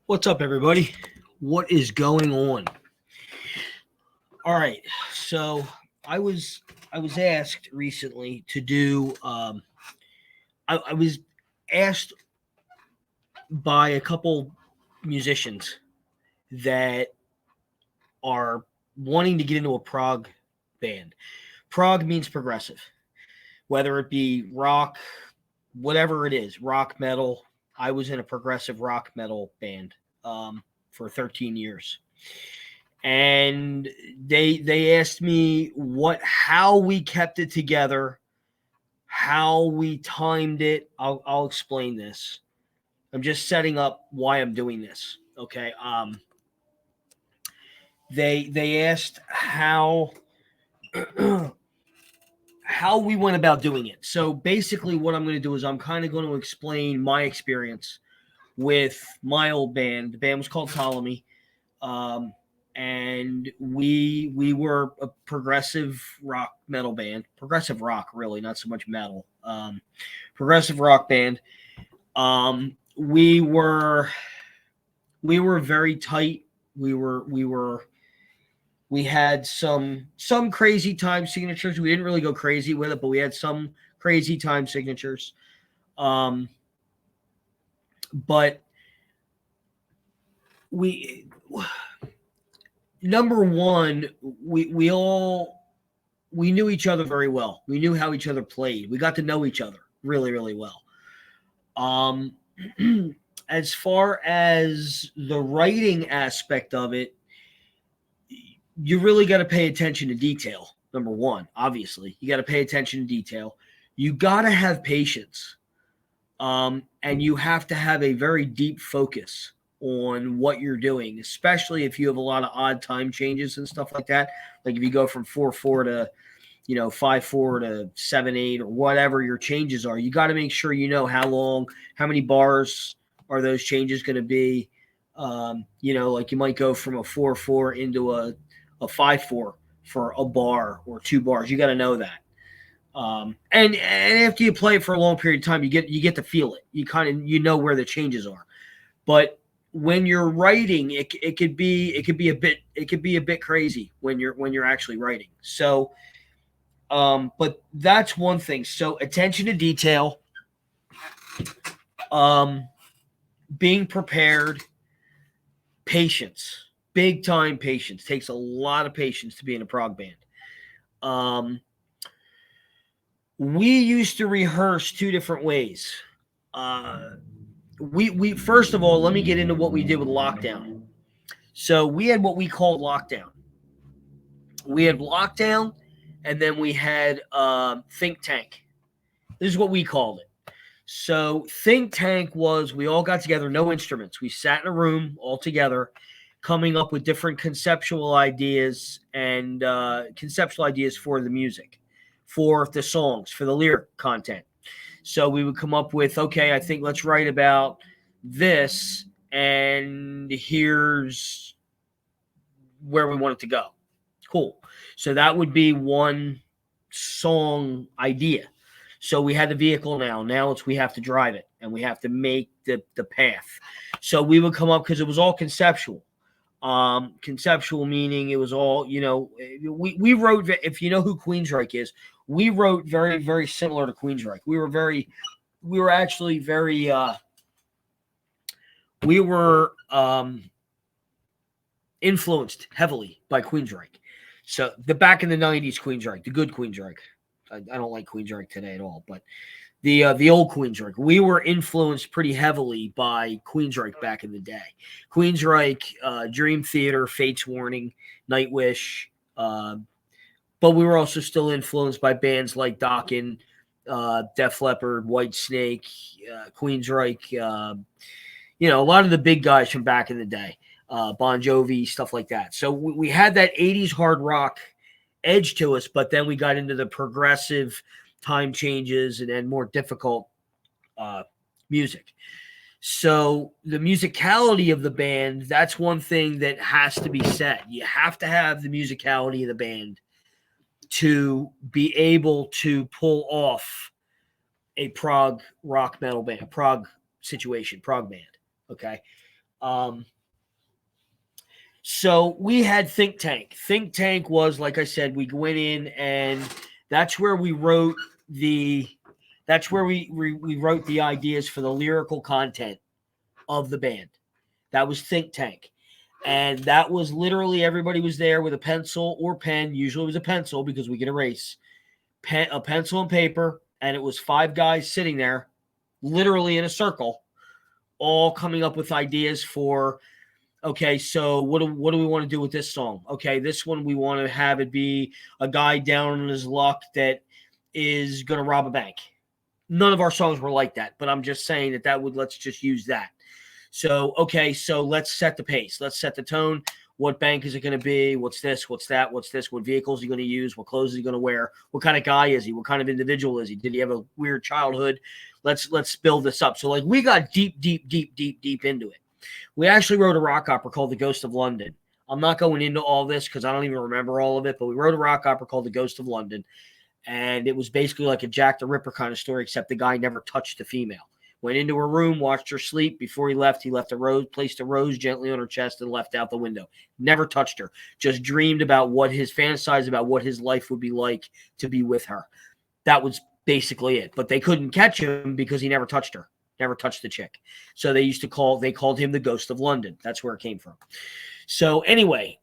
What's up, everybody? What is going on? All right, so I was I was asked recently to do. I was asked by a couple musicians that are wanting to get into a prog band. Prog means progressive, whether it be rock, whatever it is, rock metal. I was in a progressive rock metal band for 13 years. And they asked me how we kept it together, how we timed it. I'll explain this. I'm just setting up why I'm doing this. Okay. They asked how we went about doing it. So basically, what I'm going to do is I'm kind of going to explain my experience with my old band. The band was called Ptolemy. Um, and we were a progressive rock metal band, progressive rock, really, not so much metal. Progressive rock band. We were very tight. We had some crazy time signatures. We didn't really go crazy with it, but we had some crazy time signatures. Um, but we number one, we knew each other very well. We knew how each other played. We got to know each other really, really well. Um, as far as the writing aspect of it, you really got to pay attention to detail. Number one, obviously, you got to pay attention to detail. You got to have patience, and you have to have a very deep focus on what you're doing, especially if you have a lot of odd time changes and stuff like that. Like if you go from 4/4 to 5/4 to 7/8 or whatever your changes are, you got to make sure you know how long, how many bars are those changes going to be. Like you might go from a 4/4 into a 5/4 for a bar or 2 bars. You got to know that. And after you play it for a long period of time, you get to feel it. You kind of know where the changes are. But when you're writing, it could be a bit crazy when you're actually writing. So but that's one thing. So attention to detail, um, being prepared, patience, big time patience. Takes a lot of patience to be in a prog band. Um, we used to rehearse two different ways. Uh, we first of all, let me get into what we did with lockdown. So we had what we called lockdown. We had lockdown, and then we had think tank. This is what we called it. So think tank was we all got together, no instruments. We sat in a room all together, coming up with different conceptual ideas and conceptual ideas for the music, for the songs, for the lyric content. So we would come up with, okay, I think let's write about this, and here's where we want it to go. Cool. So that would be one song idea. So we had the vehicle now. Now we have to drive it and we have to make the path. So we would come up because it was all conceptual. Conceptual meaning it was all, we wrote, if you know who Queensryche is, we wrote very, very similar to Queensryche. We were actually very, we were influenced heavily by Queensryche. So the back in the 90s Queensryche, the good Queensryche. I don't like Queensryche today at all, but the old Queensryche, we were influenced pretty heavily by Queensryche back in the day. Queensryche, Dream Theater, Fates Warning, Nightwish, but we were also still influenced by bands like Dokken, Def Leppard, Whitesnake, Queensryche, a lot of the big guys from back in the day, Bon Jovi, stuff like that. So we had that 80s hard rock edge to us, but then we got into the progressive time changes and more difficult music. So the musicality of the band, that's one thing that has to be said. You have to have the musicality of the band to be able to pull off a prog rock metal band, a prog situation, prog band. Okay. Um, so we had Think Tank. Think Tank was, like I said, we went in and that's where we wrote the we wrote the ideas for the lyrical content of the band. That was Think Tank. And that was literally everybody was there with a pencil or pen. Usually it was a pencil because we could erase. A pencil and paper, and it was 5 guys sitting there, literally in a circle, all coming up with ideas for, okay, so what do we want to do with this song? Okay, this one we want to have it be a guy down on his luck that is going to rob a bank. None of our songs were like that, but I'm just saying let's just use that. So, okay, so let's set the pace. Let's set the tone. What bank is it going to be? What's this? What's that? What's this? What vehicle is he going to use? What clothes is he going to wear? What kind of guy is he? What kind of individual is he? Did he have a weird childhood? Let's build this up. So, like, we got deep into it. We actually wrote a rock opera called The Ghost of London. I'm not going into all this because I don't even remember all of it, but we wrote a rock opera called The Ghost of London, and it was basically like a Jack the Ripper kind of story, except the guy never touched the female. Went into her room, watched her sleep. Before he left a rose, placed a rose gently on her chest and left out the window. Never touched her. Just dreamed about fantasized about what his life would be like to be with her. That was basically it. But they couldn't catch him because he never touched her. Never touched the chick. So they called him the Ghost of London. That's where it came from. So anyway,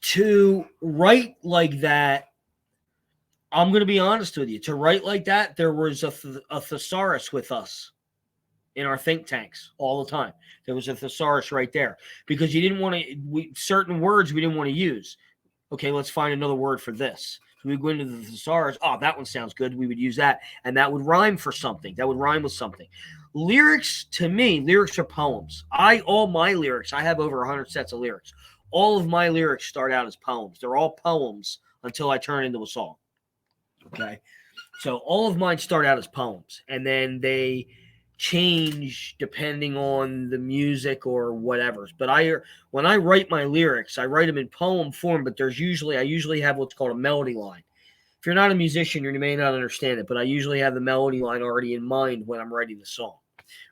to write like that, I'm going to be honest with you. To write like that, there was a thesaurus with us in our think tanks all the time. There was a thesaurus right there because you didn't want to – certain words we didn't want to use. Okay, let's find another word for this. So we go into the thesaurus. Oh, that one sounds good. We would use that, and that would rhyme for something. That would rhyme with something. Lyrics, to me, lyrics are poems. All my lyrics, I have over 100 sets of lyrics. All of my lyrics start out as poems. They're all poems until I turn into a song. Okay, so all of mine start out as poems, and then they change depending on the music or whatever. But when I write my lyrics, I write them in poem form. But I usually have what's called a melody line. If you're not a musician, you may not understand it, but I usually have the melody line already in mind when I'm writing the song,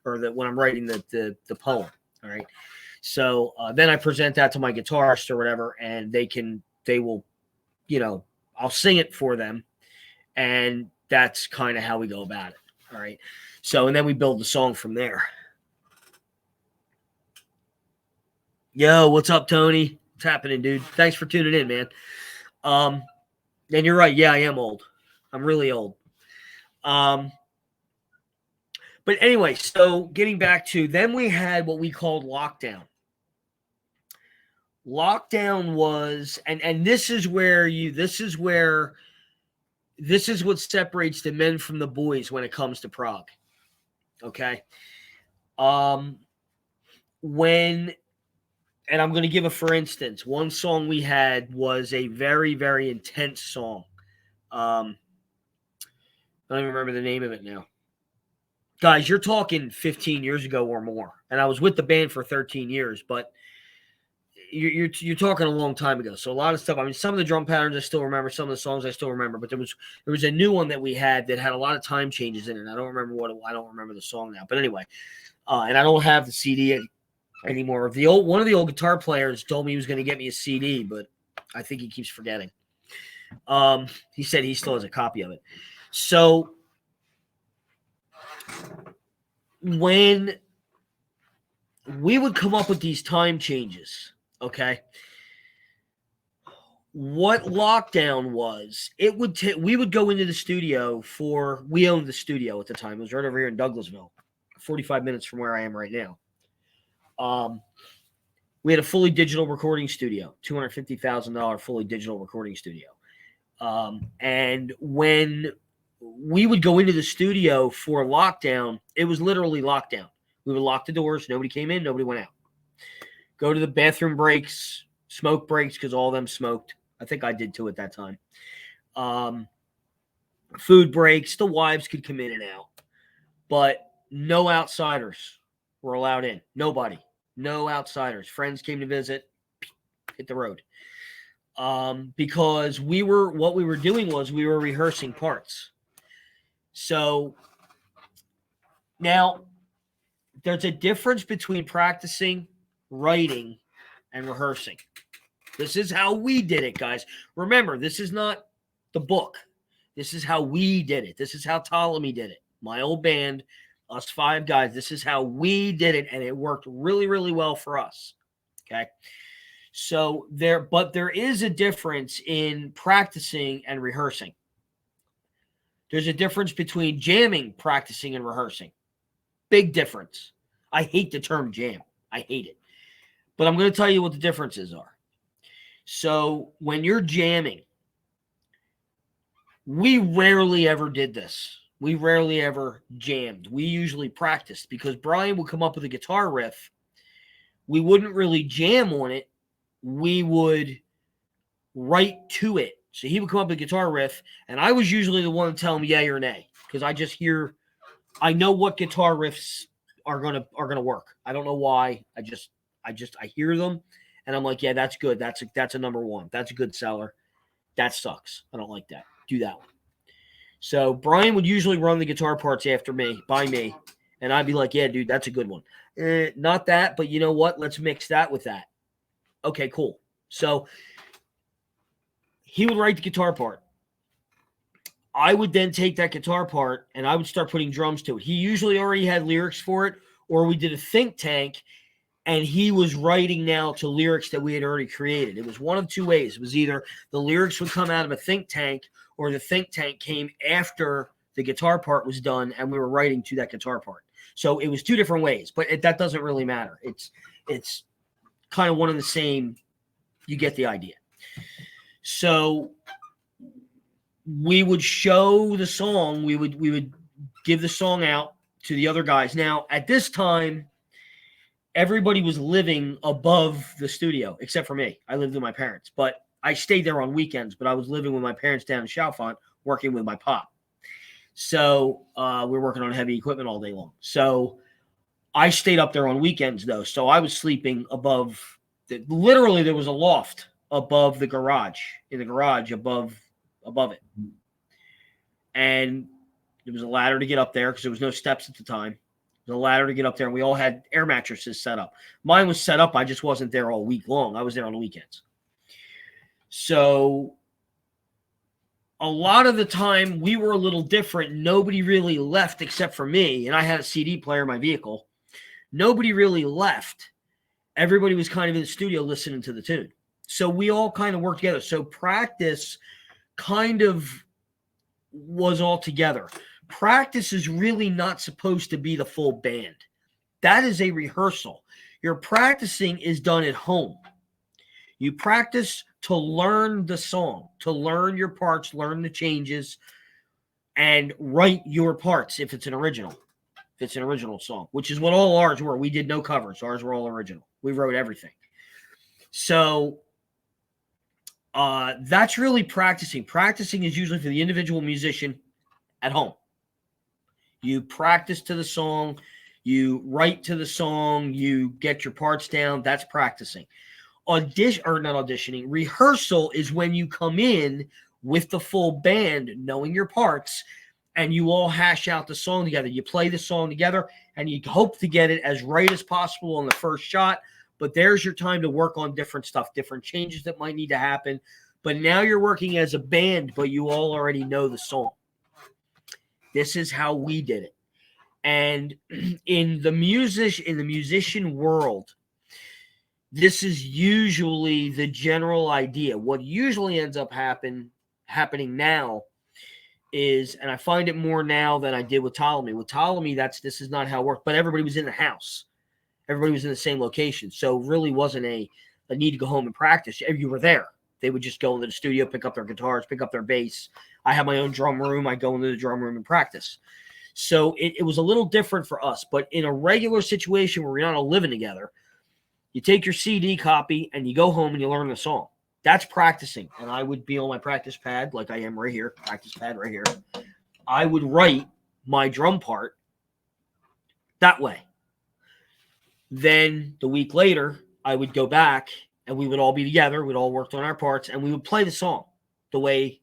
or when I'm writing the poem. All right, so then I present that to my guitarist or whatever, and they will, I'll sing it for them. And that's kind of how we go about it. All right. So, and then we build the song from there. Yo, what's up, Tony? What's happening, dude? Thanks for tuning in, man. And you're right. Yeah, I am old. I'm really old. But anyway, so getting back to, then we had what we called lockdown. Lockdown was, and this is what separates the men from the boys when it comes to prog. Okay. And I'm going to give for instance, one song we had was a very, very intense song. I don't even remember the name of it now. Guys, you're talking 15 years ago or more. And I was with the band for 13 years, but you're talking a long time ago. So a lot of stuff, I mean, some of the drum patterns I still remember, some of the songs I still remember, but there was a new one that we had that had a lot of time changes in it. I don't remember the song now, but anyway, and I don't have the CD anymore. One of the old guitar players told me he was going to get me a CD, but I think he keeps forgetting. He said he still has a copy of it. So when we would come up with these time changes, okay, what lockdown was, we would go into the studio we owned the studio at the time. It was right over here in Douglasville, 45 minutes from where I am right now. We had a fully digital recording studio, $250,000 fully digital recording studio. And when we would go into the studio for lockdown, it was literally lockdown. We would lock the doors. Nobody came in. Nobody went out. Go to the bathroom breaks, smoke breaks, because all of them smoked. I think I did too at that time. Food breaks. The wives could come in and out. But no outsiders were allowed in. Nobody. No outsiders. Friends came to visit. Hit the road. Because what we were doing was we were rehearsing parts. So now there's a difference between practicing, writing, and rehearsing. This is how we did it, guys. Remember, this is not the book. This is how we did it. This is how Ptolemy did it. My old band, us 5 guys, this is how we did it, and it worked really, really well for us. Okay? So there is a difference in practicing and rehearsing. There's a difference between jamming, practicing, and rehearsing. Big difference. I hate the term jam. I hate it. But I'm going to tell you what the differences are. So when you're jamming, we rarely ever did this. We rarely ever jammed. We usually practiced because Brian would come up with a guitar riff. We wouldn't really jam on it. We would write to it. So he would come up with a guitar riff, and I was usually the one to tell him yay or nay because I know what guitar riffs are gonna work. I don't know why. I hear them, and I'm like, yeah, that's good. That's a number one. That's a good seller. That sucks. I don't like that. Do that one. So Brian would usually run the guitar parts by me, and I'd be like, yeah, dude, that's a good one. Not that, but you know what? Let's mix that with that. Okay, cool. So he would write the guitar part. I would then take that guitar part and I would start putting drums to it. He usually already had lyrics for it, or we did a think tank and he was writing now to lyrics that we had already created. It was one of 2 ways. It was either the lyrics would come out of a think tank or the think tank came after the guitar part was done and we were writing to that guitar part. So it was 2 different ways, but that doesn't really matter. It's kind of one and the same. You get the idea. So we would show the song. We would give the song out to the other guys. Now, at this time, everybody was living above the studio, except for me. I lived with my parents, but I stayed there on weekends, but I was living with my parents down in Chalfont, working with my pop. So we're working on heavy equipment all day long. So I stayed up there on weekends, though. So I was sleeping above. Literally, there was a loft above the garage, in the garage above it. And there was a ladder to get up there because there was no steps at the time. There was a ladder to get up there, and we all had air mattresses set up. Mine was set up. I just wasn't there all week long. I was there on the weekends. So a lot of the time we were a little different. Nobody really left except for me, and I had a CD player in my vehicle. Nobody really left. Everybody was kind of in the studio listening to the tune. So we all kind of worked together. So practice kind of was all together. Practice is really not supposed to be the full band. That is a rehearsal. Your practicing is done at home. You practice to learn the song, to learn your parts, learn the changes, and write your parts if it's an original. If it's an original song, which is what all ours were. We did no covers. Ours were all original. We wrote everything. So that's really practicing. Practicing is usually for the individual musician at home. You practice to the song. You write to the song. You get your parts down. That's practicing. Rehearsal is when you come in with the full band, knowing your parts, and you all hash out the song together. You play the song together, and you hope to get it as right as possible on the first shot. But there's your time to work on different stuff, different changes that might need to happen. But now you're working as a band, but you all already know the song. This is how we did it. And in the musician world, this is usually the general idea. What usually ends up happening now is, and I find it more now than I did with Ptolemy. With Ptolemy, this is not how it worked, but everybody was in the house. Everybody was in the same location. So it really wasn't a need to go home and practice. You were there. They would just go into the studio, pick up their guitars, pick up their bass. I have my own drum room. I go into the drum room and practice. So it was a little different for us. But in a regular situation where we're not all living together, you take your CD copy and you go home and you learn the song. That's practicing. And I would be on my practice pad like I am right here, practice pad right here. I would write my drum part that way. Then the week later, I would go back and we would all be together. We'd all worked on our parts and we would play the song the way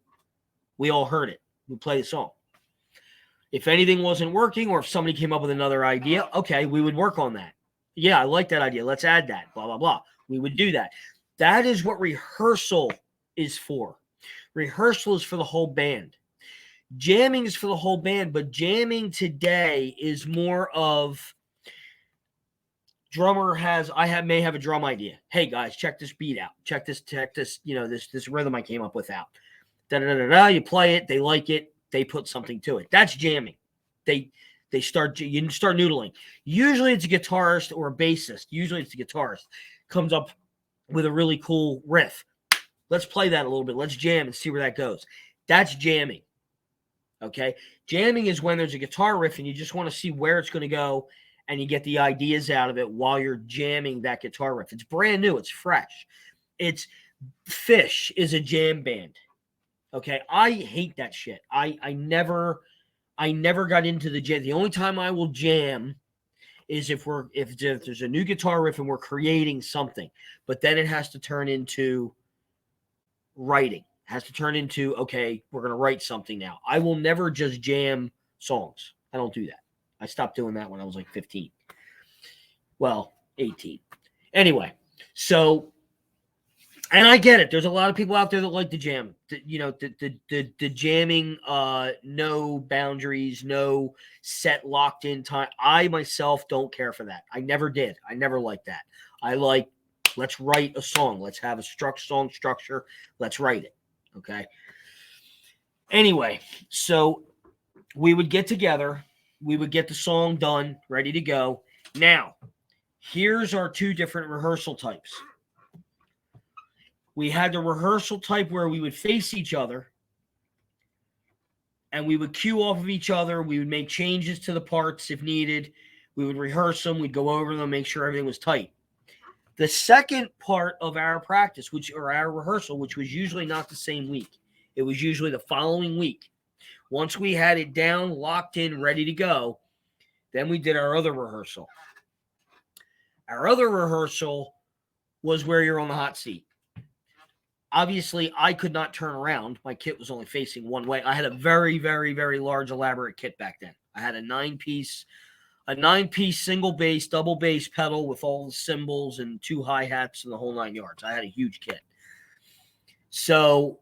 we all heard it. We'd play the song. If anything wasn't working, or if somebody came up with another idea, okay, we would work on that. Yeah, I like that idea. Let's add that, blah, blah, blah. We would do that. That is what rehearsal is for. Rehearsal is for the whole band. Jamming is for the whole band, but jamming today is more of drummer may have a drum idea. Hey guys, check this beat out. Check this, this rhythm I came up with out. Da-da-da-da-da. You play it, they like it, they put something to it. That's jamming. You start noodling. Usually it's a guitarist or a bassist. Usually it's a guitarist comes up with a really cool riff. Let's play that a little bit. Let's jam and see where that goes. That's jamming. Okay? Jamming is when there's a guitar riff and you just want to see where it's going to go, and you get the ideas out of it while you're jamming that guitar riff. It's brand new. It's fresh. It's Fish is a jam band. Okay? I hate that shit. I never got into the jam. The only time I will jam is if there's a new guitar riff and we're creating something. But then it has to turn into writing. It has to turn into, okay, we're going to write something now. I will never just jam songs. I don't do that. I stopped doing that when I was like 15. Well, 18. Anyway, so, and I get it. There's a lot of people out there that like to jam. The jamming, no boundaries, no set locked in time. I myself don't care for that. I never did. I never liked that. I like, let's write a song. Let's have a song structure. Let's write it. Okay. Anyway, so we would get together. We would get the song done, ready to go. Now, here's our two different rehearsal types. We had the rehearsal type where we would face each other and we would cue off of each other. We would make changes to the parts if needed. We would rehearse them. We'd go over them, make sure everything was tight. The second part of our practice, or our rehearsal, which was usually not the same week, it was usually the following week. Once we had it down, locked in, ready to go, then we did our other rehearsal. Our other rehearsal was where you're on the hot seat. Obviously, I could not turn around. My kit was only facing one way. I had a very, very, very large, elaborate kit back then. I had a nine-piece single bass, double bass pedal with all the cymbals and 2 hi-hats and the whole 9 yards. I had a huge kit. So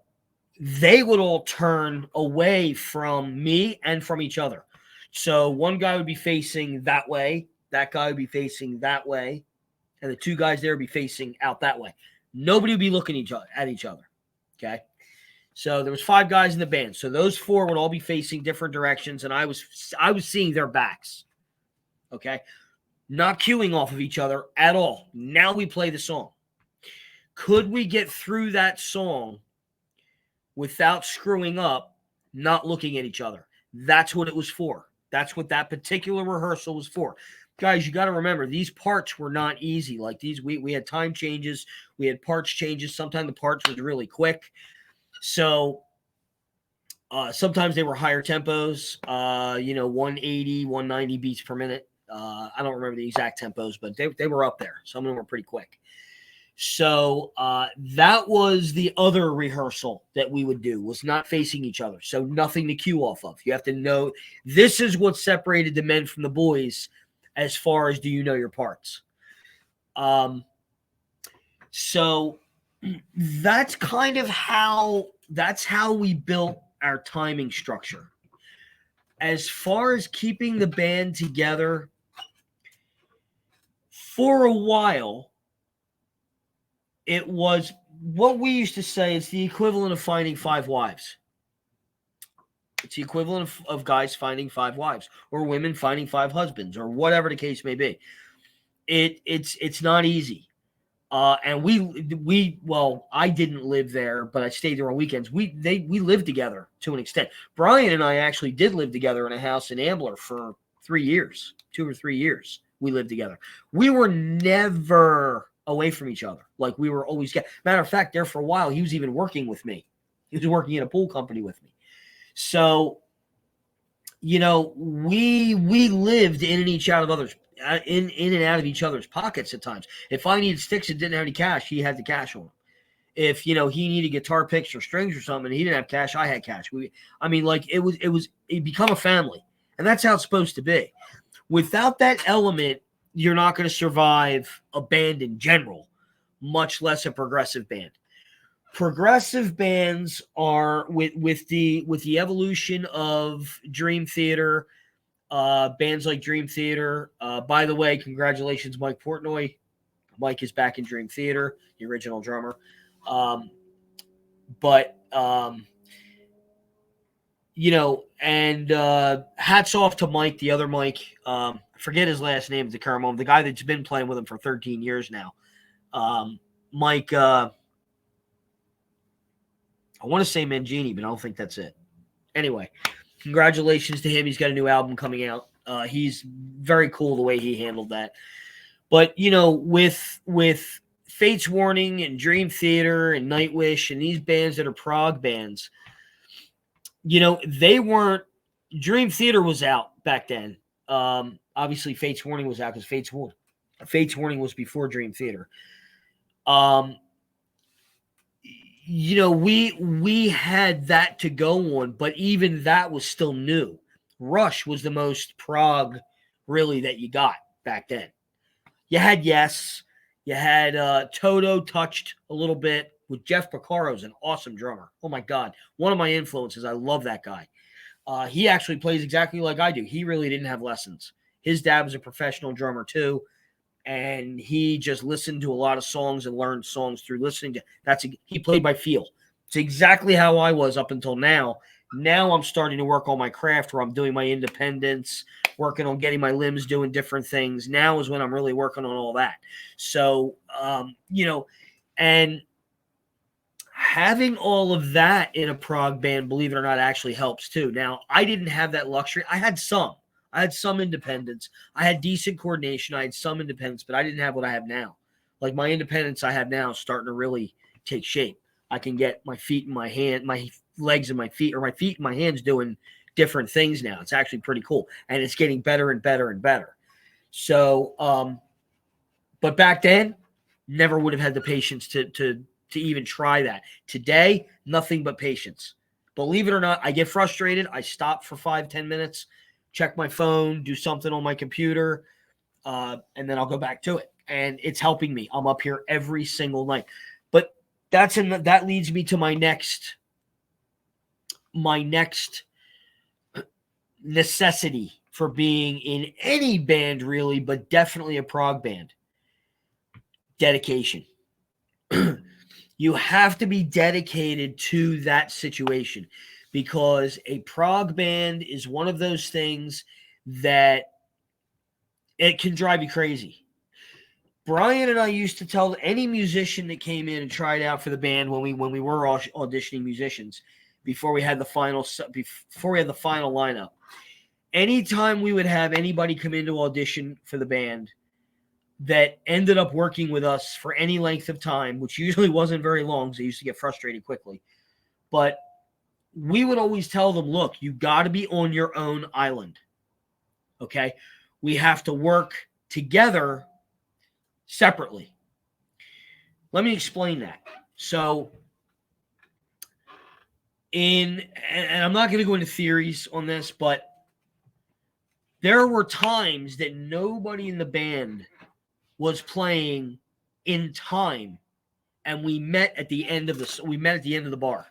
they would all turn away from me and from each other. So one guy would be facing that way, that guy would be facing that way, and the 2 guys there would be facing out that way. Nobody would be looking at each other. Okay? So there was 5 guys in the band. So those 4 would all be facing different directions, and I was seeing their backs. Okay? Not cueing off of each other at all. Now we play the song. Could we get through that song without screwing up, not looking at each other? That's what it was for. That's what that particular rehearsal was for. Guys, you got to remember, these parts were not easy. Like these, we had time changes. We had parts changes. Sometimes the parts was really quick. So sometimes they were higher tempos, 180, 190 beats per minute. I don't remember the exact tempos, but they were up there. Some of them were pretty quick. So that was the other rehearsal that we would do, was not facing each other. So nothing to cue off of. You have to know, this is what separated the men from the boys as far as, do you know your parts? So that's kind of how we built our timing structure. As far as keeping the band together, for a while, it was what we used to say, it's the equivalent of finding 5 wives. It's the equivalent of guys finding 5 wives, or women finding 5 husbands, or whatever the case may be. It's not easy. And well, I didn't live there, but I stayed there on weekends. We lived together to an extent. Brian and I actually did live together in a house in Ambler for 3 years, 2 or 3 years. We lived together. We were never away from each other. Like, we were always matter of fact, there for a while, he was even working with me. He was working in a pool company with me. So, we lived in and out of others, in and out of each other's pockets at times. If I needed sticks and didn't have any cash, he had the cash on him. If he needed guitar picks or strings or something, and he didn't have cash, I had cash. It become a family. And that's how it's supposed to be. Without that element, you're not going to survive a band in general, much less a progressive band. Progressive bands are with the evolution of Dream Theater, bands like Dream Theater. By the way, congratulations, Mike Portnoy. Mike is back in Dream Theater, the original drummer. And hats off to Mike, the other Mike. I forget his last name at the current moment. The guy that's been playing with him for 13 years now. Mike, I want to say Mangini, but I don't think that's it. Anyway, congratulations to him. He's got a new album coming out. He's very cool the way he handled that. But, with Fates Warning and Dream Theater and Nightwish and these bands that are prog bands, they weren't – Dream Theater was out back then. Obviously, Fates Warning was out because Fates Warning was before Dream Theater. We had that to go on, but even that was still new. Rush was the most prog, really, that you got back then. You had Yes. You had Toto touched a little bit with Jeff Porcaro's an awesome drummer. Oh, my God. One of my influences. I love that guy. He actually plays exactly like I do. He really didn't have lessons. His dad was a professional drummer, too. And he just listened to a lot of songs and learned songs through listening to. He played by feel. It's exactly how I was up until now. Now I'm starting to work on my craft where I'm doing my independence, working on getting my limbs, doing different things. Now is when I'm really working on all that. So, and having all of that in a prog band, believe it or not, actually helps too. Now, I didn't have that luxury. I had some independence. I had decent coordination. I had some independence, but I didn't have what I have now. Like my independence I have now is starting to really take shape. I can get my feet in my hand, my legs and my feet, or my feet and my hands doing different things now. It's actually pretty cool. And it's getting better and better and better. So, but back then, never would have had the patience to even try that. Today, nothing but patience. Believe it or not, I get frustrated. I stop for 5-10 minutes, check my phone, do something on my computer, and then I'll go back to it. And it's helping me. I'm up here every single night. But that leads me to my next necessity for being in any band, really, but definitely a prog band. Dedication. You have to be dedicated to that situation, because a prog band is one of those things that it can drive you crazy. Brian and I used to tell any musician that came in and tried out for the band when we were auditioning musicians before we had the final lineup. Anytime we would have anybody come in to audition for the band that ended up working with us for any length of time, which usually wasn't very long because they used to get frustrated quickly, but we would always tell them, look, you got to be on your own island. Okay? We have to work together separately. Let me explain that. So, and I'm not going to go into theories on this, but there were times that nobody in the band was playing in time, and we met at the end of the bar.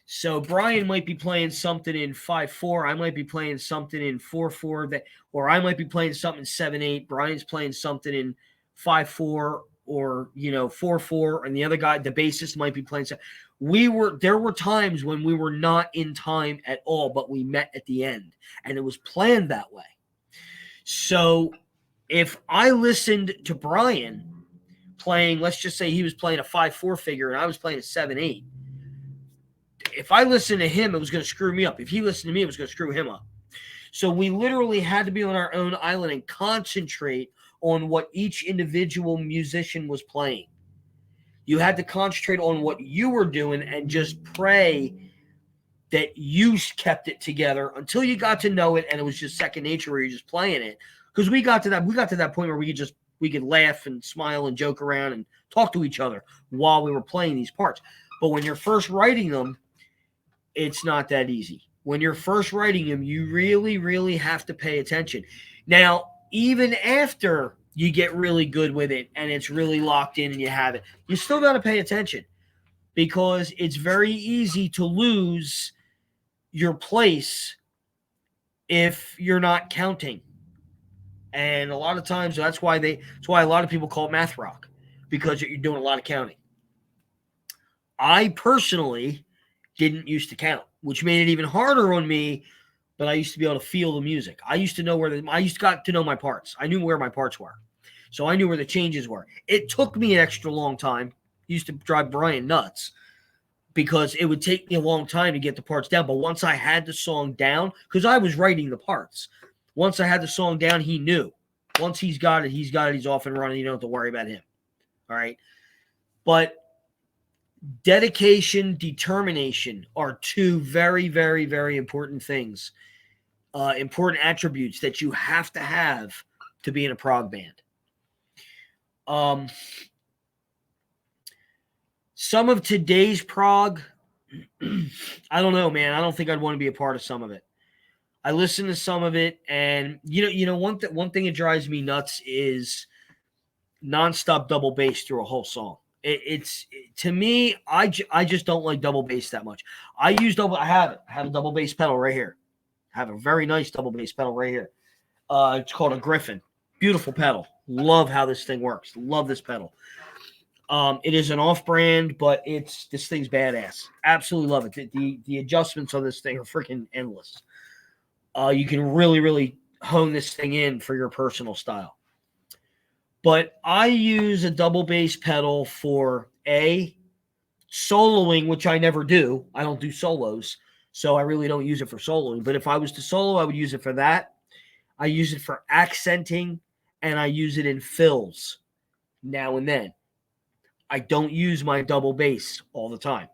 So Brian might be playing something in 5/4, I might be playing something in 4/4, or I might be playing something in 7/8. Brian's playing something in 5/4 or 4/4, and the other guy, the bassist, might be playing something. There were times when we were not in time at all, but we met at the end, and it was planned that way. So if I listened to Brian playing, let's just say he was playing a 5/4 figure and I was playing a 7/8, if I listened to him, it was going to screw me up. If he listened to me, it was going to screw him up. So we literally had to be on our own island and concentrate on what each individual musician was playing. You had to concentrate on what you were doing and just pray that you kept it together until you got to know it, and it was just second nature where you're just playing it. Because we got to that point where we could laugh and smile and joke around and talk to each other while we were playing these parts. But when you're first writing them, it's not that easy. When you're first writing them, you really, really have to pay attention. Now, even after you get really good with it and it's really locked in and you have it, you still got to pay attention because it's very easy to lose your place if you're not counting. And a lot of times that's why a lot of people call it math rock, because you're doing a lot of counting. I personally didn't used to count, which made it even harder on me, but I used to be able to feel the music. I used to know got to know my parts. I knew where my parts were. So I knew where the changes were. It took me an extra long time. It used to drive Brian nuts because it would take me a long time to get the parts down. But once I had the song down, because I was writing the parts, once I had the song down, he knew. Once he's got it, he's off and running. You don't have to worry about him. All right. But dedication, determination are two very, very, very important things, important attributes that you have to be in a prog band. Some of today's prog, I don't know, man. I don't think I'd want to be a part of some of it. I listen to some of it, and one thing that drives me nuts is nonstop double bass through a whole song. It's to me, I just don't like double bass that much. I have a double bass pedal right here. I have a very nice double bass pedal right here. It's called a Griffin. Beautiful pedal. Love how this thing works. Love this pedal. It is an off-brand, but this thing's badass. Absolutely love it. The adjustments on this thing are freaking endless. You can really, really hone this thing in for your personal style. But I use a double bass pedal for soloing, which I never do. I don't do solos, so I really don't use it for soloing. But if I was to solo, I would use it for that. I use it for accenting, and I use it in fills now and then. I don't use my double bass all the time.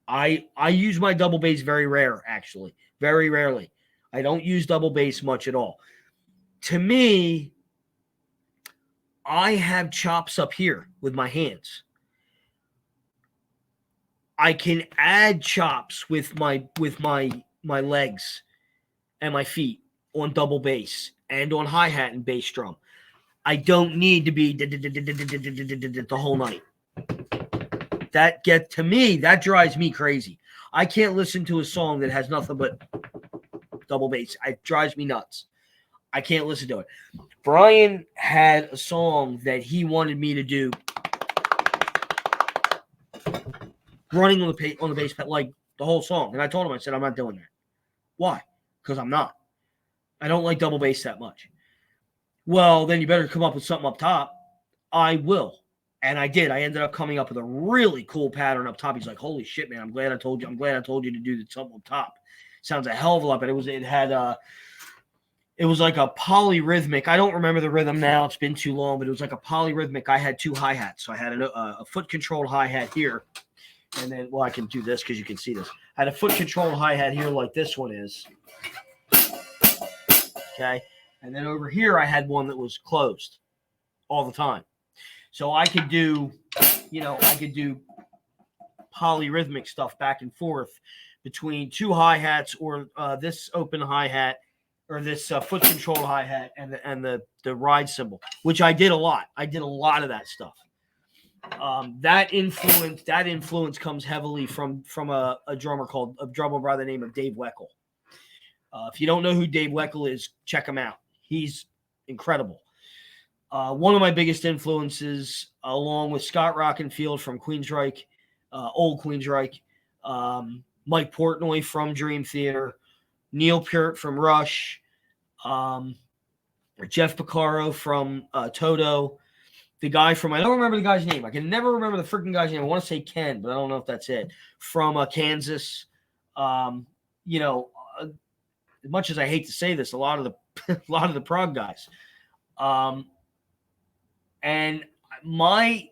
I use my double bass very rare, actually. Very rarely. I don't use double bass much at all. To me, I have chops up here with my hands. I can add chops with my legs and my feet on double bass and on hi-hat and bass drum. I don't need to be the whole night. To me, that drives me crazy. I can't listen to a song that has nothing but double bass. It drives me nuts. I can't listen to it. Brian had a song that he wanted me to do running on the bass pedal, like the whole song. And I told him, I said, I'm not doing that. Why? Because I'm not. I don't like double bass that much. Well, then you better come up with something up top. I will. And I did. I ended up coming up with a really cool pattern up top. He's like, holy shit, man, I'm glad I told you to do something up top. Sounds a hell of a lot, but it was like a polyrhythmic. I don't remember the rhythm now. It's been too long, but it was like a polyrhythmic. I had two hi-hats. So I had a foot-controlled hi-hat here. And then, I can do this because you can see this. I had a foot-controlled hi-hat here like this one is. Okay. And then over here, I had one that was closed all the time. So I could do polyrhythmic stuff back and forth between two hi-hats or this open hi-hat or this foot-controlled hi-hat and the ride cymbal, which I did a lot. I did a lot of that stuff. That influence comes heavily from a drummer by the name of Dave Weckl. If you don't know who Dave Weckl is, check him out. He's incredible. One of my biggest influences, along with Scott Rockenfield from Queensryche, old Queensryche, Mike Portnoy from Dream Theater, Neil Peart from Rush, Jeff Porcaro from Toto, the guy from, I don't remember the guy's name. I can never remember the freaking guy's name. I want to say Ken, but I don't know if that's it. From Kansas. As much as I hate to say this, a lot of the prog guys. And my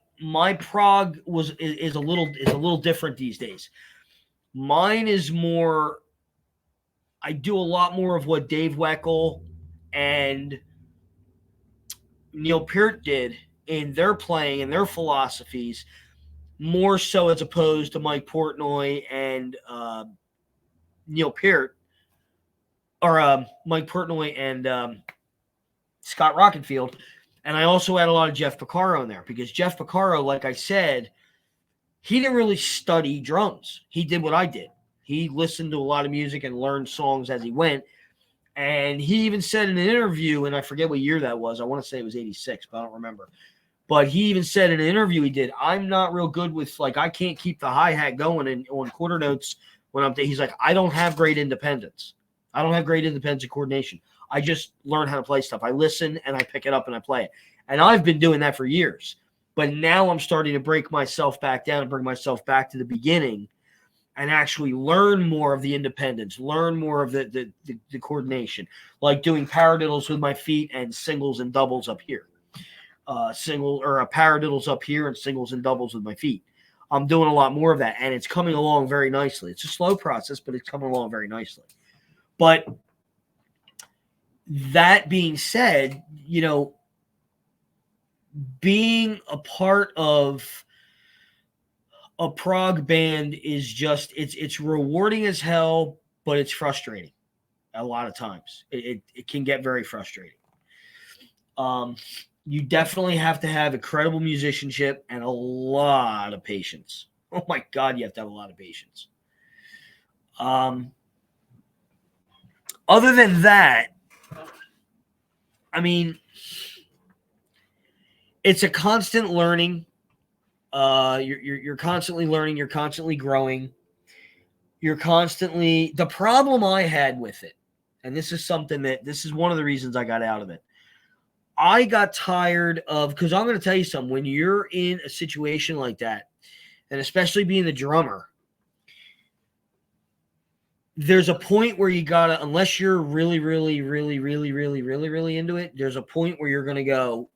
prog is a little different these days. Mine is more, I do a lot more of what Dave Weckl and Neil Peart did in their playing and their philosophies, more so as opposed to Mike Portnoy and Neil Peart. or Mike Portnoy and Scott Rockenfield. And I also had a lot of Jeff Porcaro in there because Jeff Porcaro, like I said, he didn't really study drums. He did what I did. He listened to a lot of music and learned songs as he went. And he even said in an interview, and I forget what year that was. I want to say it was 86, but I don't remember. But he even said in an interview he did, I'm not real good with, like, I can't keep the hi-hat going on quarter notes when I'm he's like, I don't have great independence. I don't have great independence and coordination. I just learn how to play stuff. I listen and I pick it up and I play it. And I've been doing that for years. But now I'm starting to break myself back down and bring myself back to the beginning and actually learn more of the independence, learn more of the coordination, like doing paradiddles with my feet and singles and doubles up here. Paradiddles up here and singles and doubles with my feet. I'm doing a lot more of that, and it's coming along very nicely. It's a slow process, but it's coming along very nicely. But that being said, being a part of a prog band is just it's rewarding as hell, but it's frustrating a lot of times. It can get very frustrating. You definitely have to have incredible musicianship and a lot of patience. Oh my God, you have to have a lot of patience. Other than that, I mean, it's a constant learning. You're constantly learning. You're constantly growing. The problem I had with it, and this is one of the reasons I got out of it. I got tired of, because I'm going to tell you something, when you're in a situation like that, and especially being the drummer, there's a point where you gotta, unless you're really, really, really, really, really, really, really into it, there's a point where you're going to go,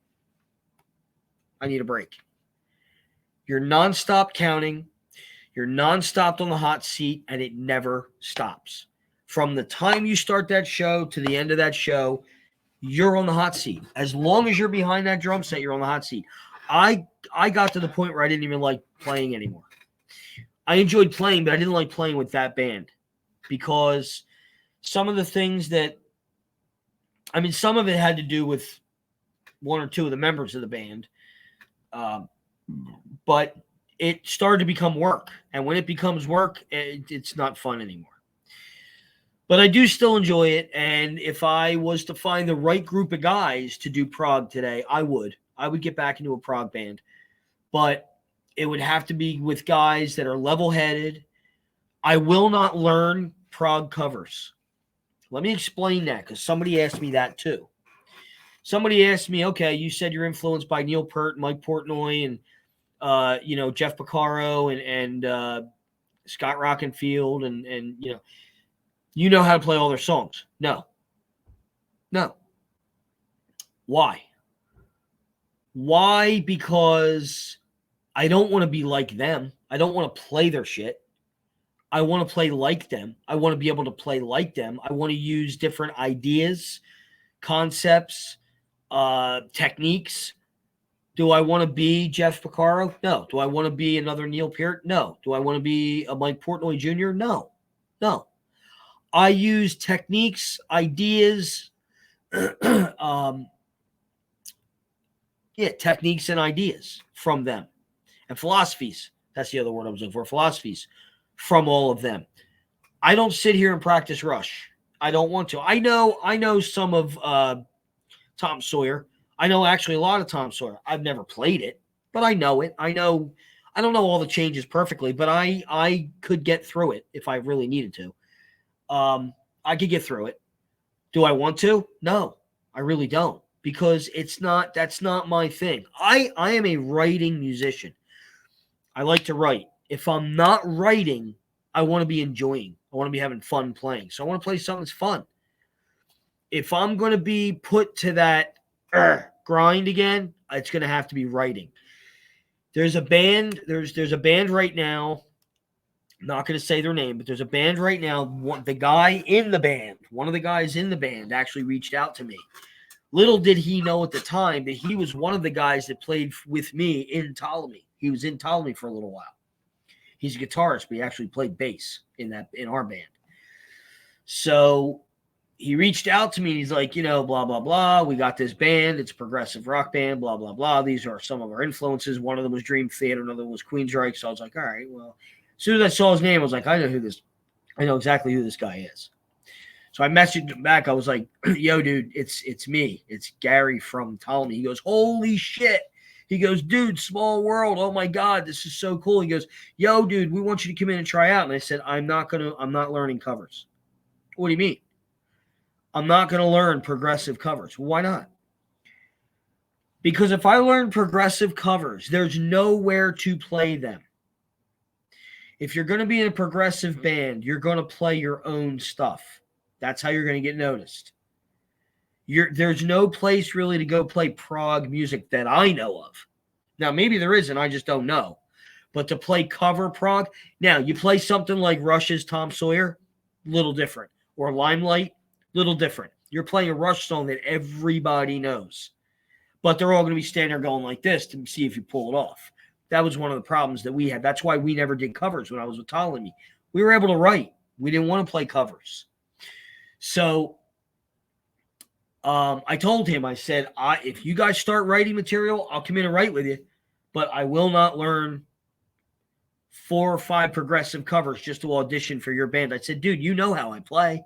I need a break. You're nonstop counting. You're nonstop on the hot seat, and it never stops. From the time you start that show to the end of that show, you're on the hot seat. As long as you're behind that drum set, you're on the hot seat. I got to the point where I didn't even like playing anymore. I enjoyed playing, but I didn't like playing with that band because some of the things some of it had to do with one or two of the members of the band. But it started to become work. And when it becomes work, it's not fun anymore. But I do still enjoy it. And if I was to find the right group of guys to do prog today, I would get back into a prog band. But it would have to be with guys that are level-headed. I will not learn prog covers. Let me explain that, because somebody asked me that too. Somebody asked me, okay, you said you're influenced by Neil Peart, Mike Portnoy, and Jeff Porcaro and Scott Rockenfield, and you know how to play all their songs. No. Why? Because I don't want to be like them. I don't want to play their shit. I want to play like them. I want to be able to play like them. I want to use different ideas, concepts, techniques. Do I want to be Jeff Porcaro? No. Do I want to be another Neil Peart? No. Do I want to be a Mike Portnoy Jr.? No. I use techniques, ideas, techniques and ideas from them. And philosophies. That's the other word I was looking for. Philosophies from all of them. I don't sit here and practice Rush. I don't want to. I know some of Tom Sawyer. I know actually a lot of Tom Sawyer. I've never played it, but I know it. I don't know all the changes perfectly, but I could get through it if I really needed to. I could get through it. Do I want to? No, I really don't, because that's not my thing. I am a writing musician. I like to write. If I'm not writing, I want to be enjoying. I want to be having fun playing. So I want to play something that's fun. If I'm going to be put to that grind again, it's going to have to be writing. There's a band. There's a band right now. I'm not going to say their name, but there's a band right now. One of the guys in the band actually reached out to me. Little did he know at the time that he was one of the guys that played with me in Ptolemy. He was in Ptolemy for a little while. He's a guitarist, but he actually played bass in our band. So he reached out to me and he's like, blah, blah, blah. We got this band. It's a progressive rock band, blah, blah, blah. These are some of our influences. One of them was Dream Theater. Another one was Queensryche. So I was like, all right, well, as soon as I saw his name, I was like, I know exactly who this guy is. So I messaged him back. I was like, yo, dude, it's me. It's Gary from Ptolemy. He goes, holy shit. He goes, dude, small world. Oh my God, this is so cool. He goes, yo, dude, we want you to come in and try out. And I said, I'm not learning covers. What do you mean? I'm not going to learn progressive covers. Why not? Because if I learn progressive covers, there's nowhere to play them. If you're going to be in a progressive band, you're going to play your own stuff. That's how you're going to get noticed. There's no place really to go play prog music that I know of. Now, maybe there isn't. I just don't know. But to play cover prog, now you play something like Rush's Tom Sawyer, little different. Or Limelight, little different. You're playing a Rush song that everybody knows. But they're all going to be standing there going like this to see if you pull it off. That was one of the problems that we had. That's why we never did covers when I was with Ptolemy. We were able to write. We didn't want to play covers. So I told him, I said, if you guys start writing material, I'll come in and write with you. But I will not learn 4 or 5 progressive covers just to audition for your band. I said, dude, you know how I play.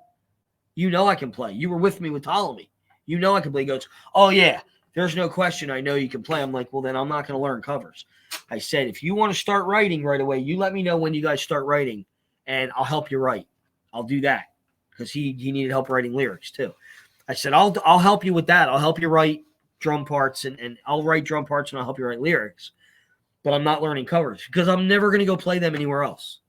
You know I can play. You were with me with Ptolemy. You know I can play. He goes, oh, yeah, there's no question. I know you can play. I'm like, well, then I'm not going to learn covers. I said, if you want to start writing right away, you let me know when you guys start writing, and I'll help you write. I'll do that because he needed help writing lyrics too. I said, I'll help you with that. I'll help you write drum parts, and I'll write drum parts, and I'll help you write lyrics. But I'm not learning covers because I'm never going to go play them anywhere else.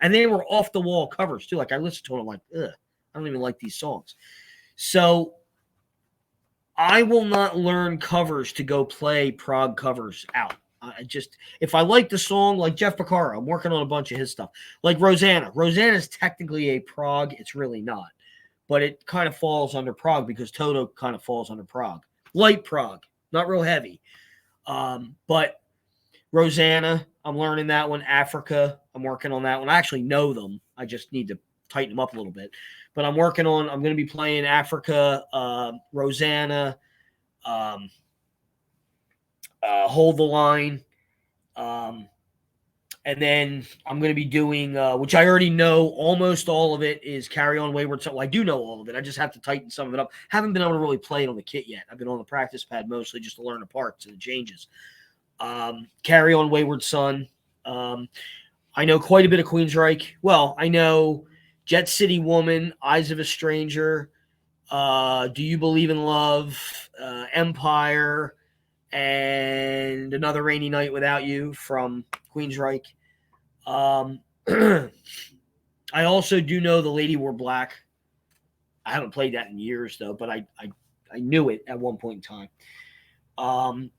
And they were off-the-wall covers too. Like I listened to them, I'm like, ugh, I don't even like these songs. So I will not learn covers to go play prog covers out. If I like the song, like Jeff Porcaro, I'm working on a bunch of his stuff. Like Rosanna. Rosanna is technically a prog. It's really not. But it kind of falls under prog because Toto kind of falls under prog. Light prog, not real heavy. But Rosanna, I'm learning that one. Africa, I'm working on that one. I actually know them. I just need to tighten them up a little bit. But I'm going to be playing Africa, Rosanna, Hold the Line. And then I'm going to be doing, which I already know, almost all of it is Carry On Wayward Son. Well, I do know all of it. I just have to tighten some of it up. Haven't been able to really play it on the kit yet. I've been on the practice pad mostly just to learn the parts and the changes. Carry On Wayward Son. I know quite a bit of Queensryche. Well, I know Jet City Woman, Eyes of a Stranger, Do You Believe in Love, Empire, and Another Rainy Night Without You from Queensryche. I also do know The Lady Wore Black. I haven't played that in years, though, but I knew it at one point in time.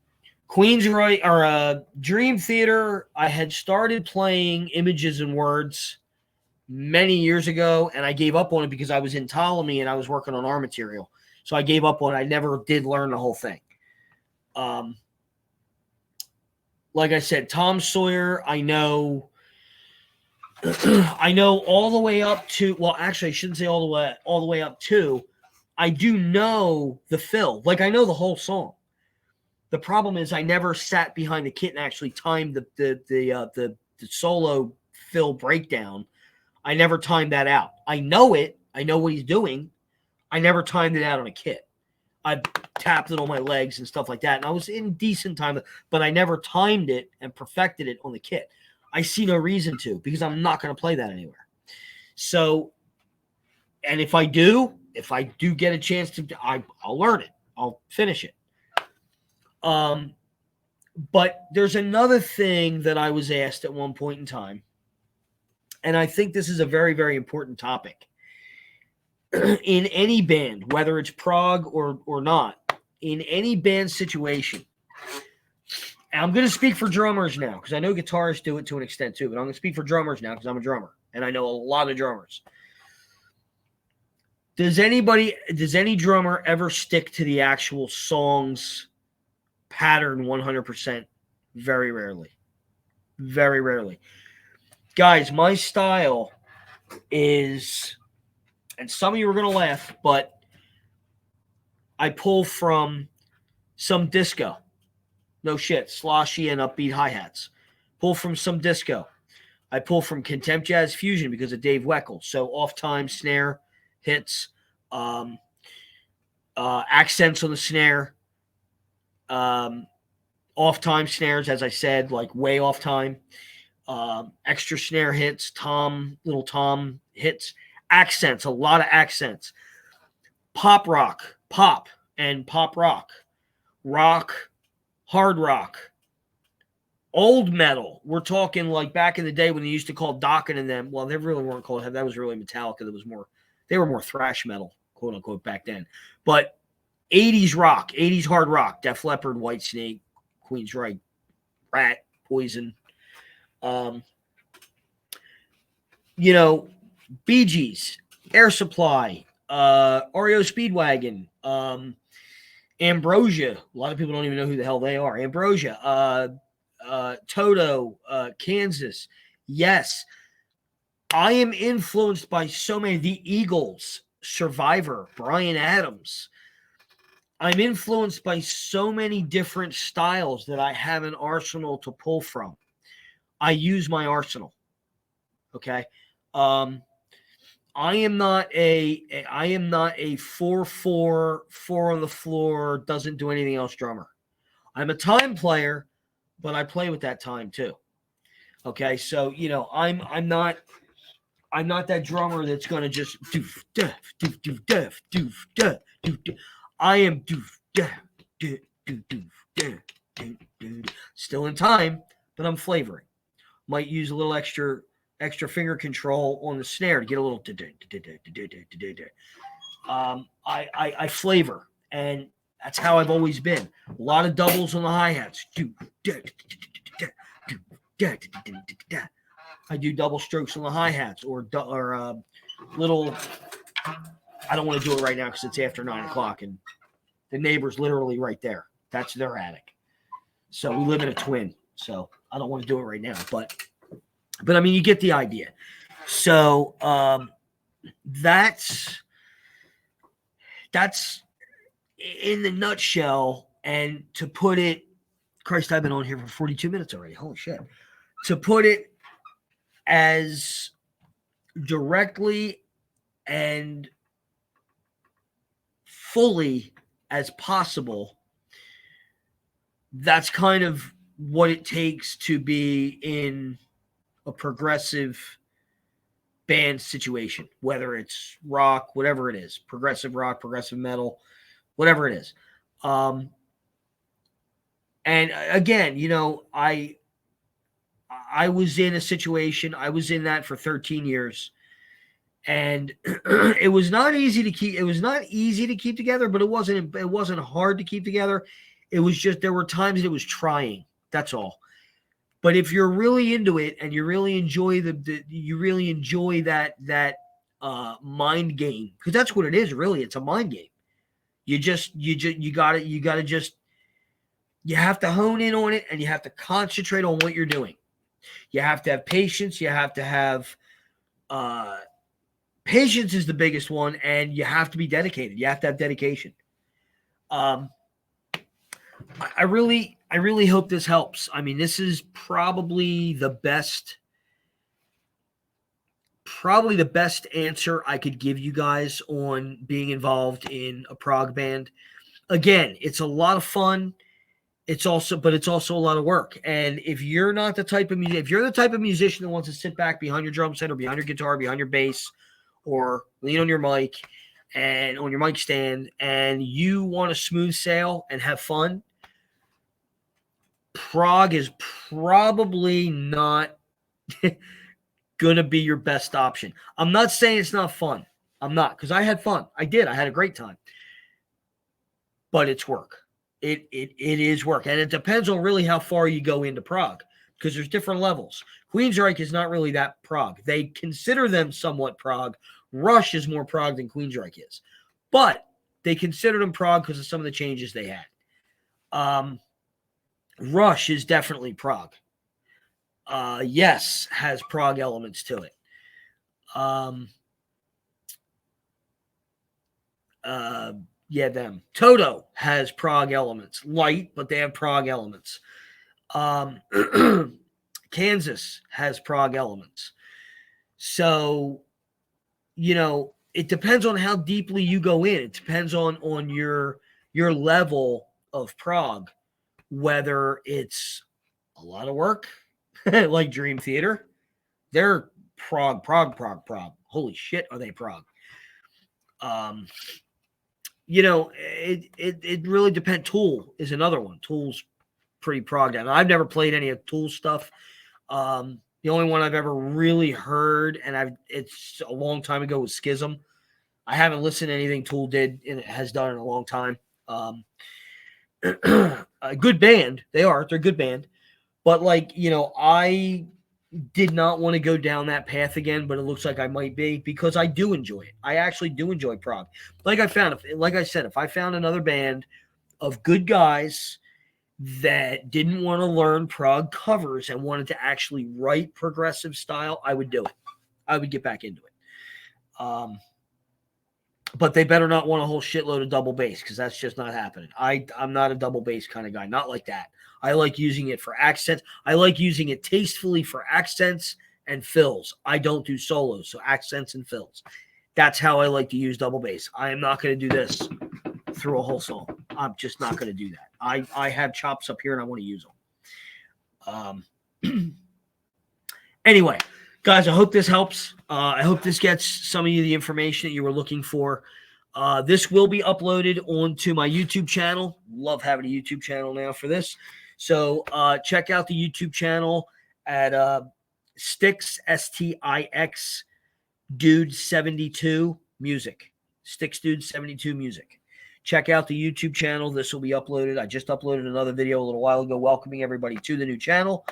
Queensryche, or Dream Theater, I had started playing Images and Words many years ago, and I gave up on it because I was in Ptolemy and I was working on our material. So I gave up on it. I never did learn the whole thing. Like I said, Tom Sawyer, I know all the way up to, well, actually, I shouldn't say all the way up to, I do know the fill. Like, I know the whole song. The problem is I never sat behind the kit and actually timed the solo fill breakdown. I never timed that out. I know it. I know what he's doing. I never timed it out on a kit. I tapped it on my legs and stuff like that. And I was in decent time, but I never timed it and perfected it on the kit. I see no reason to because I'm not going to play that anywhere. So, and if I do get a chance to, I'll learn it. I'll finish it. But there's another thing that I was asked at one point in time. And I think this is a very, very important topic. In any band, whether it's prog or not, in any band situation, and I'm going to speak for drummers now because I know guitarists do it to an extent too, but I'm going to speak for drummers now because I'm a drummer and I know a lot of drummers. Does any drummer ever stick to the actual song's pattern 100%? Very rarely. Very rarely. Guys, my style is and some of you are going to laugh, but I pull from some disco. No shit, sloshy and upbeat hi-hats. Pull from some disco. I pull from Contempt Jazz Fusion because of Dave Weckl. So off-time snare hits, accents on the snare, off-time snares, as I said, like way off-time, extra snare hits, little tom hits, accents, a lot of accents, pop rock, pop and pop rock, rock, hard rock, old metal. We're talking like back in the day when they used to call Dokken and them. Well, they really weren't called. That was really Metallica. They were more thrash metal, quote unquote, back then. But 80s rock, 80s hard rock, Def Leppard, Whitesnake, Queensryche, Rat, Poison. Bee Gees, Air Supply, REO Speedwagon, Ambrosia. A lot of people don't even know who the hell they are. Ambrosia, Toto, Kansas. Yes. I am influenced by so many. The Eagles, Survivor, Bryan Adams. I'm influenced by so many different styles that I have an arsenal to pull from. I use my arsenal. Okay. I am not a 4-4 on the floor, doesn't do anything else drummer. I'm a time player, but I play with that time too. Okay, so I'm not that drummer that's gonna just doof doof doof doof doof doof doof doof. I am doof doof doof doof doof doof. Still in time, but I'm flavoring. Might use a little extra finger control on the snare to get a little. I flavor, and that's how I've always been. A lot of doubles on the hi-hats. I do double strokes on the hi-hats or little. I don't want to do it right now because it's after 9 o'clock and the neighbor's literally right there. That's their attic. So we live in a twin. So I don't want to do it right now, but I mean, you get the idea. So that's in the nutshell. And to put it, Christ, I've been on here for 42 minutes already. Holy shit. To put it as directly and fully as possible, that's kind of what it takes to be in a progressive band situation, whether it's rock, whatever it is, progressive rock, progressive metal, whatever it is. And again, I was in a situation, I was in that for 13 years, and it was not easy to keep together, but it wasn't hard to keep together. It was just, there were times it was trying. That's all. But if you're really into it and you really enjoy that mind game, because that's what it is, really. It's a mind game. You have to hone in on it, and you have to concentrate on what you're doing. You have to have patience. You have to have patience is the biggest one, and you have to be dedicated. You have to have dedication. I really hope this helps. I mean, this is probably the best answer I could give you guys on being involved in a prog band. Again, it's a lot of fun. It's also a lot of work. And if you're not the type of musician that wants to sit back behind your drum set or behind your guitar, behind your bass, or lean on your mic and on your mic stand, and you want to smooth sail and have fun, prog is probably not going to be your best option. I'm not saying it's not fun. I'm not, because I had fun. I did. I had a great time. But it's work. It is work. And it depends on really how far you go into prog, because there's different levels. Queensryche is not really that prog. They consider them somewhat prog. Rush is more prog than Queensryche is. But they consider them prog because of some of the changes they had. Rush is definitely prog. Yes has prog elements to it. Yeah, them. Toto has prog elements. Light, but they have prog elements. Kansas has prog elements. So, it depends on how deeply you go in. It depends on your level of prog, whether it's a lot of work, like Dream Theater. They're prog. Holy shit, are they prog? It really depends. Tool is another one. Tool's pretty prog down. I've never played any of Tool stuff. The only one I've ever really heard, and it's a long time ago, was Schism. I haven't listened to anything Tool has done in a long time. A good band. They're a good band. But I did not want to go down that path again, but it looks like I might be, because I do enjoy it. I actually do enjoy prog. Like I said, if I found another band of good guys that didn't want to learn prog covers and wanted to actually write progressive style, I would do it. I would get back into it. But they better not want a whole shitload of double bass, because that's just not happening. I'm not a double bass kind of guy. Not like that. I like using it for accents. I like using it tastefully for accents and fills. I don't do solos, so accents and fills. That's how I like to use double bass. I am not going to do this through a whole song. I'm just not going to do that. I have chops up here and I want to use them. Anyway, guys, I hope this helps. I hope this gets some of you the information that you were looking for. This will be uploaded onto my YouTube channel. Love having a YouTube channel now for this. So check out the YouTube channel at Stix, S-T-I-X, Dude 72 Music. Stix Dude 72 Music. Check out the YouTube channel. This will be uploaded. I just uploaded another video a little while ago welcoming everybody to the new channel.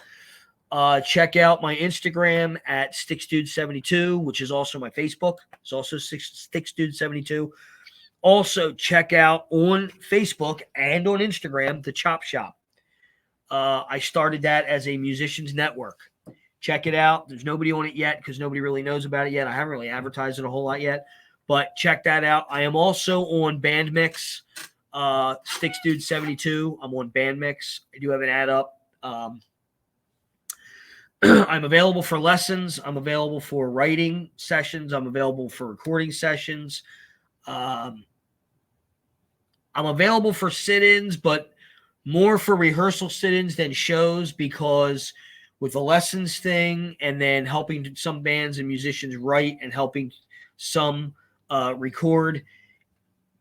Check out my Instagram at StixDude72, which is also my Facebook. It's also StixDude72. Also, check out on Facebook and on Instagram the Chop Shop. I started that as a musicians network. Check it out. There's nobody on it yet because nobody really knows about it yet. I haven't really advertised it a whole lot yet, but check that out. I am also on Bandmix, StixDude72. I'm on Bandmix. I do have an ad up. I'm available for lessons. I'm available for writing sessions. I'm available for recording sessions. I'm available for sit-ins, but more for rehearsal sit-ins than shows, because with the lessons thing and then helping some bands and musicians write and helping some record,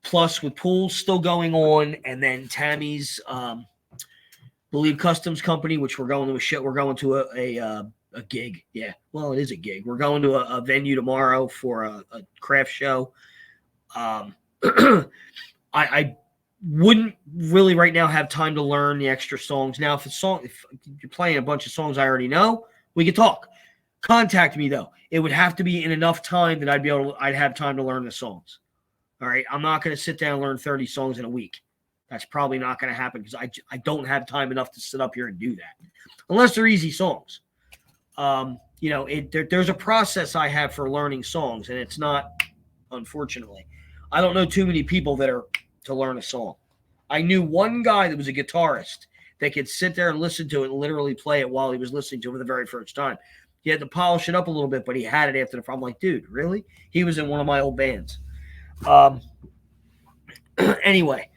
plus with pools still going on, and then Tammy's Believe Customs Company, which we're going to a gig. Yeah, well, it is a gig. We're going to a venue tomorrow for a craft show. I wouldn't really right now have time to learn the extra songs. Now, if you're playing a bunch of songs I already know, we could talk. Contact me though. It would have to be in enough time that I'd have time to learn the songs. All right. I'm not going to sit down and learn 30 songs in a week. That's probably not going to happen because I don't have time enough to sit up here and do that, unless they're easy songs. There's a process I have for learning songs, and it's not, unfortunately. I don't know too many people that are to learn a song. I knew one guy that was a guitarist that could sit there and listen to it and literally play it while he was listening to it for the very first time. He had to polish it up a little bit, but he had it after the. I'm like, dude, really? He was in one of my old bands. Anyway,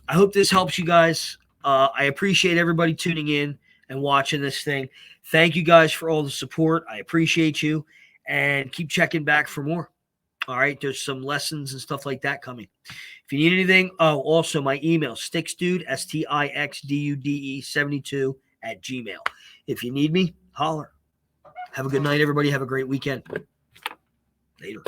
I hope this helps you guys. I appreciate everybody tuning in and watching this thing. Thank you guys for all the support. I appreciate you, and keep checking back for more. All right, there's some lessons and stuff like that coming. If you need anything, also my email, Stixdude, STIXDUDE 72 @gmail. If you need me, holler. Have a good night, everybody. Have a great weekend. Later.